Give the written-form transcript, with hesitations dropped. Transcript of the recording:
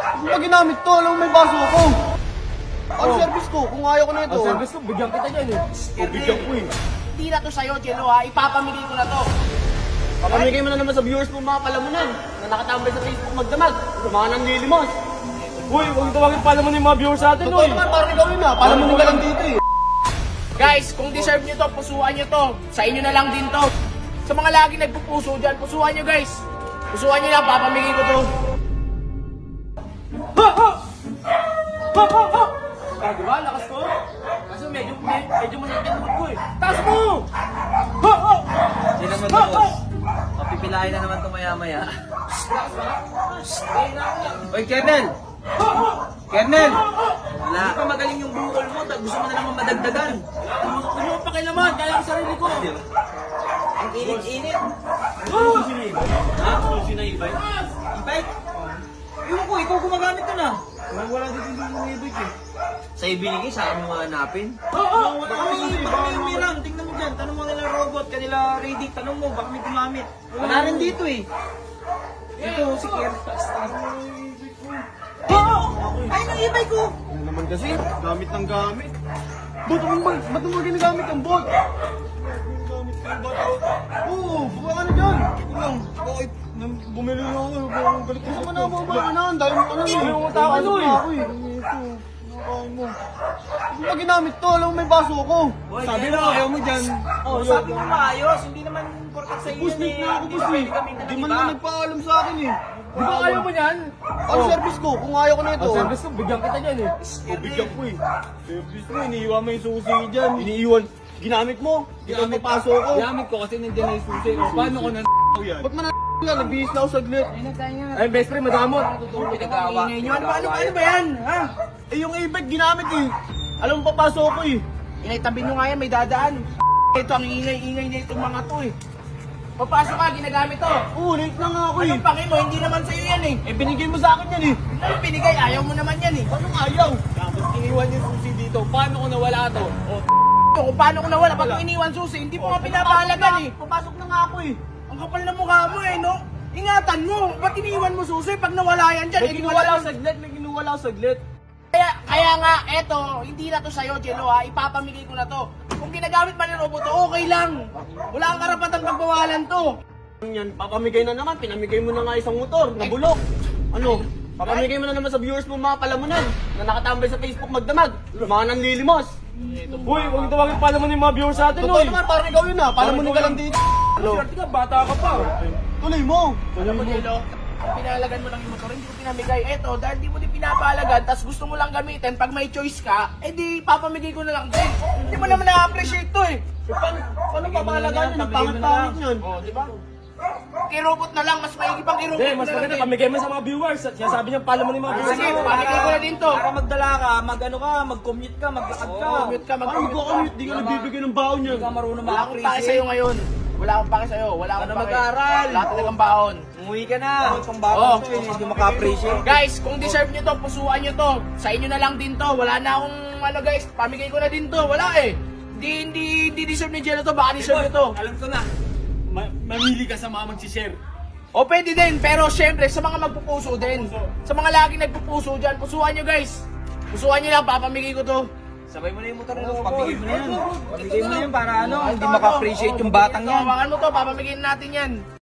Ano ba ginamit to? Alam mo may baso ako. Ano service ko? Kung ayaw ko na ito. Ang service ko, bigyan kita dyan eh. O, bigyan ko eh. Hindi na to sa'yo, Jello ha. Ipapamigay ko na to. Papamigay mo na naman sa viewers mo mga palamunan na nakatambay sa Facebook magdamag. Mga nanlilimos. Uy, huwag tawagin pala mo yung mga viewers sa atin, Totoo uy. naman, parang ikaw yun na. Palamunin ka lang dito eh. Guys, kung deserve nyo to, pusuan nyo to. Sa inyo na lang din to. Sa mga lagi nagpupuso dyan, pusuan nyo guys. Pusuan nyo lang, papamigay ko to. Ha! Ha! Ha! Ha! Ha! Ah, diba? Lakas ko. Kaso medyo masakit naman ko eh. Taas mo! Ha! Ha! Hindi naman na, boss. Mapipilahin na naman ito maya-maya. Uy, Kernel! Kernel! Wala ka magaling yung bukol mo. Gusto mo na naman madagdagan. Ano mo pa kailaman? Kaya ang sarili ko. Ang init-init. Oh! Ha? Sinay-ibay? E-bike? Yung ko, ikaw gumagamit ito na. Wala dito yung e-bike eh. Sa ibinigay, saan mo hanapin? Oo! Baka may umiram. Tingnan mo dyan. Tanong mo nila robot, kanila Radic. Tanong mo, baka may gumamit. Wala rin dito eh. Ito, si Kier. Oo! Ayun ang e-bike ko! Ano naman kasi? Gamit ng gamit. Bot, ba't mo ginagamit ang bot? Gamit ng bot. Oo, buka ka na dyan. Ito lang. Bakit? Bumili na ako. Galit ko sa manabo. Baka na. Dahil mo ka na. Ay, yung utak ko, Noy. Ito. Nakain mo. Ano ba ginamit to? Alam mo may baso ako. Boy, Sabi Kernel. mo ayaw mo dyan. Oh, sabi mo maayos. Hindi naman porkat sa iyo Busnik na ako, busnik. Di man lang nagpaalam sa akin eh. Di ba ayaw mo yan? Ano service ko? Kung ayaw ko na ito. Ang service ko, bigyan kita dyan eh. O, bigyan ko eh. Service mo, iniiwan mo yung susi dyan. Iniiwan. Ginamit mo. Ginamit paso ko. Gamit ko kasi nandiyan na yung susi. O, paano ko na yan? Ba't man yan? Nagbihis na ako saglit. Ay, best friend, madamot. Pinagawa. Ano ba yan? Ha? Eh, yung e-bike ginamit eh. Alam mo, papasok ko eh. Inay, tabi nyo nga yan, may dadaan. Ito ang ingay-ingay na itong mga to eh. Papasok ka, ginagamit to. Oo, late na nga ako eh. Anong pangin mo? Hindi naman sa'yo yan eh. Eh, binigay mo sa akin yan eh. Ano pinigay? Ayaw mo naman yan eh. Anong ayaw? Tapos iniwan yung susi dito. Paano ko nawala to? O, Kung paano ko nawala, pag iniwan susi, hindi mo nga pinapahalagan eh. Papasok na nga ako eh. Ang kapal na mukha mo eh, no? Ingatan mo, ba't iniwan mo susi? Pag nawala yan dyan, May ginuwala ako saglit, may ginuwala ako saglit. Kaya nga, eto, hindi na to sa'yo, Jello ha. Ipapamigay ko na to. Kung ginagamit man ng robot to, okay lang. Wala kang karapatang pagbawalan to. Yan, papamigay na naman. Pinamigay mo na nga isang motor, nabulok. Ano? Papamigay mo na naman sa viewers mo mga palamunan na nakatambay sa Facebook magdamag. Mga nanlilimos. uy, huwag tawagin pala mo yung mga viewers sa atin, Totoo uy. naman, parang ikaw yun na. Palamunin ka lang dito. Swerte ka, bata ka pa. Tuloy mo. Alam mo, Jello, pinahalagan mo lang yung motor, hindi ko pinamigay. Eto, dahil di mo din pinapahalagan, tas gusto mo lang gamitin, pag may choice ka, edi papamigay ko na lang din. Hindi mo naman na-appreciate to eh. Paano papahalagaan yun? Ang pangit-pangit yun. Oh, di ba? Kay-robot na lang, mas maigi pang kay-robot Hindi, mo mas na lang maganda, din. pamigay mo sa mga viewers. At sabi niya, pala mo yung mga viewers. Sige, papamigay ko na din to. Para magdala ka, mag-ano ka, mag-commute ka, maglakad ka. Commute ka, Paano mag-commute ka. mag-commute? Di ka nagbibigay ng baon yan. Hindi ka marunong Wala akong pake maka-appreciate. sa'yo ngayon. Wala akong pake sa'yo. Wala akong Ano pake. mag-aaral? Wala talagang baon. Umuwi ka na. Itong Oh. bata to, hindi maka-appreciate. Guys, kung deserve nyo to, pusuan nyo to. Sa inyo na lang din to. Wala na akong ano guys, pamigay ko na din to. Wala eh. Hindi deserve ni Jello to, baka deserve nyo to. Alam ko na, mamili ka sa mga mag-share. O pwede din, pero syempre sa mga magpupuso din. Sa mga lagi nagpupuso dyan, pusuan nyo guys. Pusuan nyo lang, papamigay ko to. Sabay mo na yung motor nito, pabigay mo na yan. Pabigay mo na yan para ano, hindi maka-appreciate yung batang yan. Hawakan mo to, papamigay natin yan.